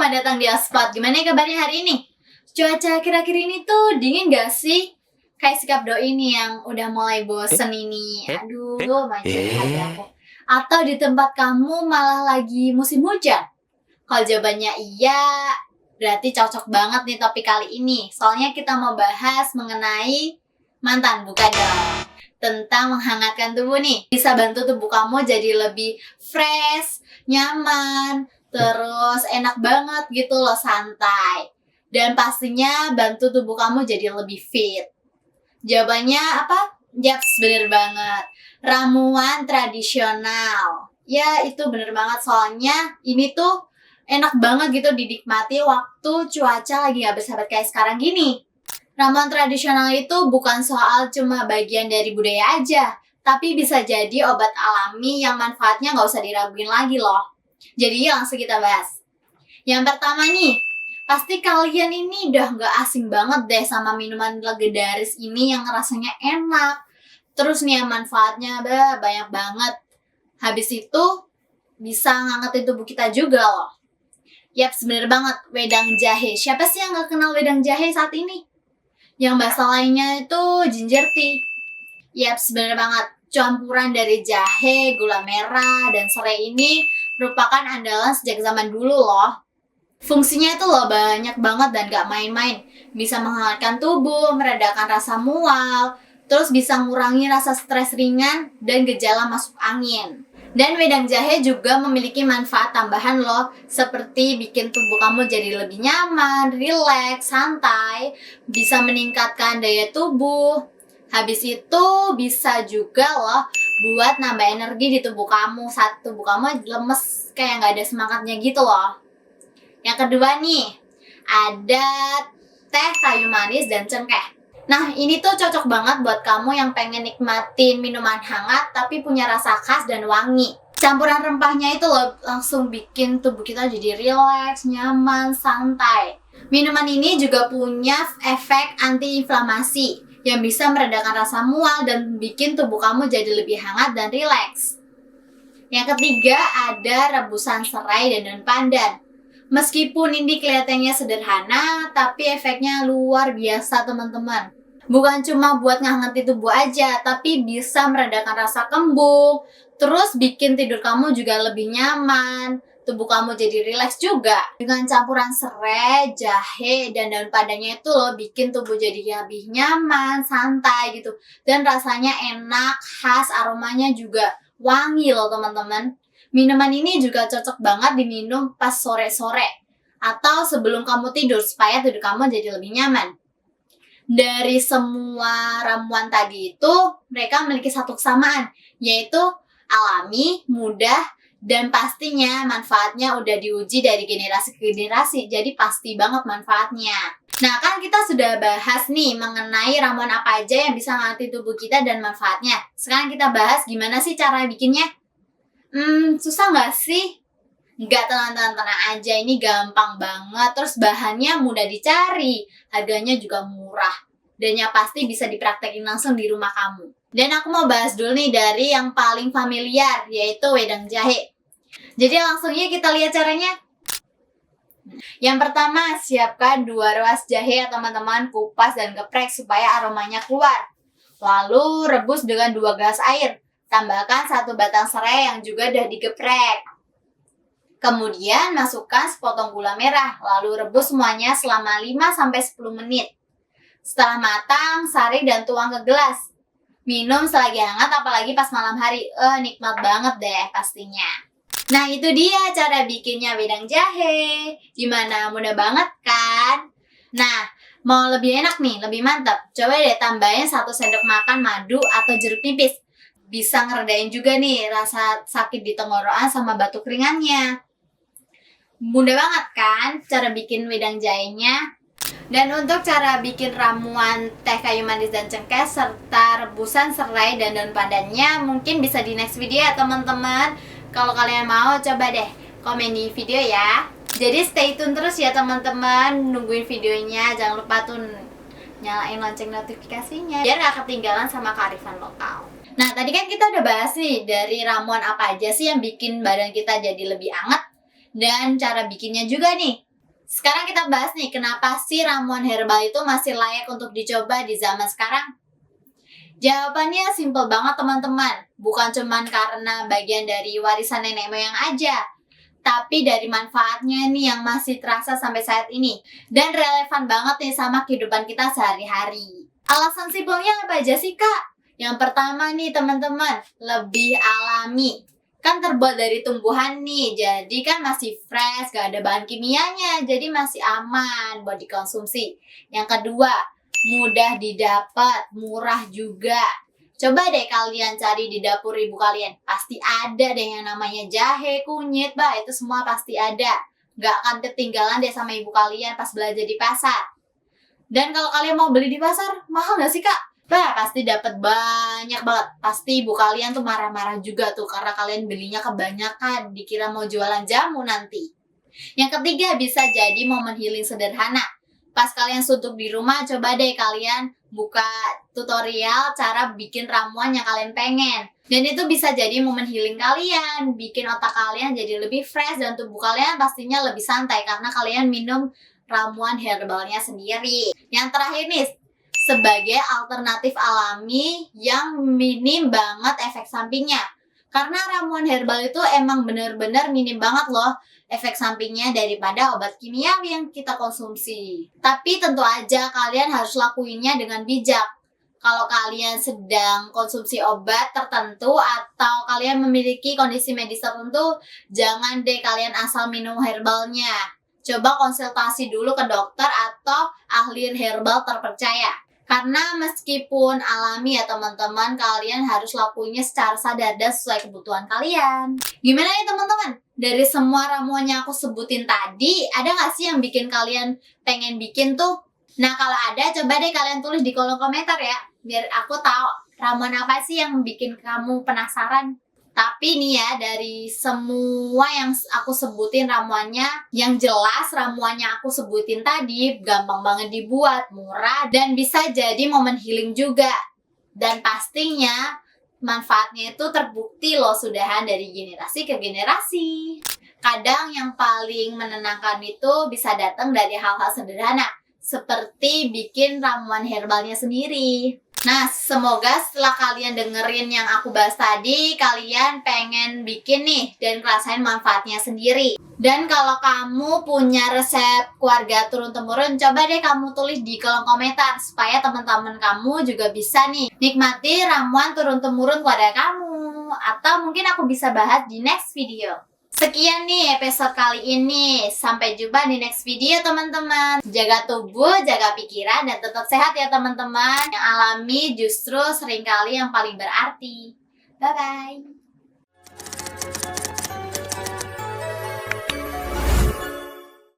selamat datang di Aspot. Gimana kabarnya hari ini? Cuaca akhir-akhir ini tuh dingin gak sih? Kayak sikap doi nih yang udah mulai bosen ini. Aduh, macet hati aku. Atau di tempat kamu malah lagi musim hujan? Kalau jawabannya iya, berarti cocok banget nih topik kali ini. Soalnya kita mau bahas mengenai mantan, bukan dong. Tentang menghangatkan tubuh nih. Bisa bantu tubuh kamu jadi lebih fresh, nyaman, terus enak banget gitu loh, santai. Dan pastinya bantu tubuh kamu jadi lebih fit. Jawabannya apa? Yaps, bener banget. Ramuan tradisional. Ya, itu bener banget. Soalnya ini tuh enak banget gitu dinikmati waktu cuaca lagi gak bersahabat kayak sekarang gini. Ramuan tradisional itu bukan soal cuma bagian dari budaya aja, tapi bisa jadi obat alami yang manfaatnya gak usah diraguin lagi loh. Jadi langsung kita bahas. Yang pertama nih, pasti kalian ini udah gak asing banget deh sama minuman legendaris ini yang rasanya enak. Terus nih manfaatnya banyak banget. Habis itu bisa ngangetin tubuh kita juga loh. Yap, bener banget, wedang jahe. Siapa sih yang gak kenal wedang jahe saat ini? Yang bahasa lainnya itu ginger tea. Yap, bener banget. Campuran dari jahe, gula merah, dan serai ini merupakan andalan sejak zaman dulu loh. Fungsinya itu loh banyak banget dan gak main-main. Bisa menghangatkan tubuh, meredakan rasa mual, terus bisa ngurangi rasa stres ringan dan gejala masuk angin. Dan wedang jahe juga memiliki manfaat tambahan loh, seperti bikin tubuh kamu jadi lebih nyaman, rileks, santai, bisa meningkatkan daya tubuh. Habis itu bisa juga loh buat nambah energi di tubuh kamu saat tubuh kamu lemes kayak nggak ada semangatnya gitu loh. Yang kedua nih, ada teh kayu manis dan cengkeh. Nah, ini tuh cocok banget buat kamu yang pengen nikmatin minuman hangat tapi punya rasa khas dan wangi. Campuran rempahnya itu loh langsung bikin tubuh kita jadi rileks, nyaman, santai. Minuman ini juga punya efek antiinflamasi yang bisa meredakan rasa mual dan bikin tubuh kamu jadi lebih hangat dan rileks. Yang ketiga ada rebusan serai dan daun pandan. Meskipun ini kelihatannya sederhana, tapi efeknya luar biasa teman-teman. Bukan cuma buat ngangetin tubuh aja, tapi bisa meredakan rasa kembung, terus bikin tidur kamu juga lebih nyaman, tubuh kamu jadi rileks juga. Dengan campuran serai, jahe, dan daun pandannya itu loh bikin tubuh jadi lebih nyaman, santai gitu. Dan rasanya enak, khas, aromanya juga wangi loh teman-teman. Minuman ini juga cocok banget diminum pas sore-sore atau sebelum kamu tidur supaya tidur kamu jadi lebih nyaman. Dari semua ramuan tadi itu, mereka memiliki satu kesamaan, yaitu alami, mudah, dan pastinya manfaatnya udah diuji dari generasi ke generasi, jadi pasti banget manfaatnya. Nah, kan kita sudah bahas nih mengenai ramuan apa aja yang bisa ngelatih tubuh kita dan manfaatnya. Sekarang kita bahas gimana sih cara bikinnya. Susah nggak sih? Nggak, tenang aja, ini gampang banget. Terus bahannya mudah dicari, harganya juga murah. Dan yang pasti bisa dipraktekin langsung di rumah kamu. Dan aku mau bahas dulu nih dari yang paling familiar, yaitu wedang jahe. Jadi langsung yuk kita lihat caranya. Yang pertama, siapkan 2 ruas jahe ya teman-teman, kupas dan geprek supaya aromanya keluar. Lalu rebus dengan 2 gelas air. Tambahkan 1 batang serai yang juga udah digeprek. Kemudian masukkan sepotong gula merah, lalu rebus semuanya selama 5-10 menit. Setelah matang, saring dan tuang ke gelas. Minum selagi hangat, apalagi pas malam hari. Nikmat banget deh pastinya. Nah, itu dia cara bikinnya wedang jahe. Gimana? Mudah banget kan? Nah, mau lebih enak nih, lebih mantap, coba deh tambahin 1 sendok makan madu atau jeruk nipis. Bisa ngeredain juga nih rasa sakit di tenggorokan sama batuk ringannya. Mudah banget kan cara bikin wedang jahenya? Dan untuk cara bikin ramuan teh kayu manis dan cengkeh serta rebusan serai dan daun pandannya mungkin bisa di next video ya teman-teman. Kalau kalian mau coba deh komen di video ya. Jadi stay tune terus ya teman-teman, nungguin videonya. Jangan lupa tuh nyalain lonceng notifikasinya biar gak ketinggalan sama kearifan lokal. Nah, tadi kan kita udah bahas nih dari ramuan apa aja sih yang bikin badan kita jadi lebih hangat dan cara bikinnya juga nih. Sekarang kita bahas nih, kenapa sih ramuan herbal itu masih layak untuk dicoba di zaman sekarang? Jawabannya simpel banget teman-teman. Bukan cuman karena bagian dari warisan nenek moyang aja, tapi dari manfaatnya nih yang masih terasa sampai saat ini. Dan relevan banget nih sama kehidupan kita sehari-hari. Alasan simpelnya apa aja sih Kak? Yang pertama nih teman-teman, lebih alami. Kan terbuat dari tumbuhan nih, jadi kan masih fresh, gak ada bahan kimianya, jadi masih aman buat dikonsumsi. Yang kedua, mudah didapat, murah juga. Coba deh kalian cari di dapur ibu kalian, pasti ada deh yang namanya jahe, kunyit, itu semua pasti ada. Gak akan ketinggalan deh sama ibu kalian pas belanja di pasar. Dan kalau kalian mau beli di pasar, mahal gak sih Kak? Pasti dapat banyak banget. Pasti ibu kalian tuh marah-marah juga tuh karena kalian belinya kebanyakan, dikira mau jualan jamu nanti. Yang ketiga, bisa jadi momen healing sederhana. Pas kalian suntuk di rumah, coba deh kalian buka tutorial cara bikin ramuan yang kalian pengen. Dan itu bisa jadi momen healing kalian, bikin otak kalian jadi lebih fresh dan tubuh kalian pastinya lebih santai karena kalian minum ramuan herbalnya sendiri. Yang terakhir nih, sebagai alternatif alami yang minim banget efek sampingnya. Karena ramuan herbal itu emang bener-bener minim banget loh efek sampingnya daripada obat kimiawi yang kita konsumsi. Tapi tentu aja kalian harus lakuinnya dengan bijak. Kalau kalian sedang konsumsi obat tertentu atau kalian memiliki kondisi medis tertentu, jangan deh kalian asal minum herbalnya. Coba konsultasi dulu ke dokter atau ahli herbal terpercaya. Karena meskipun alami ya teman-teman, kalian harus lakuinnya secara sadar dan sesuai kebutuhan kalian. Gimana nih teman-teman? Dari semua ramuan yang aku sebutin tadi, ada gak sih yang bikin kalian pengen bikin tuh? Nah kalau ada, coba deh kalian tulis di kolom komentar ya. Biar aku tahu ramuan apa sih yang bikin kamu penasaran. Tapi nih ya, dari semua yang aku sebutin ramuannya, yang jelas ramuannya aku sebutin tadi gampang banget dibuat, murah, dan bisa jadi momen healing juga. Dan pastinya manfaatnya itu terbukti loh sudahan dari generasi ke generasi. Kadang yang paling menenangkan itu bisa datang dari hal-hal sederhana, seperti bikin ramuan herbalnya sendiri. Nah, semoga setelah kalian dengerin yang aku bahas tadi, kalian pengen bikin nih dan ngerasain manfaatnya sendiri. Dan kalau kamu punya resep keluarga turun-temurun, coba deh kamu tulis di kolom komentar supaya teman-teman kamu juga bisa nih nikmati ramuan turun-temurun keluarga kamu. Atau mungkin aku bisa bahas di next video. Sekian nih episode kali ini. Sampai jumpa di next video teman-teman. Jaga tubuh, jaga pikiran, dan tetap sehat ya teman-teman. Yang alami justru seringkali yang paling berarti. Bye-bye.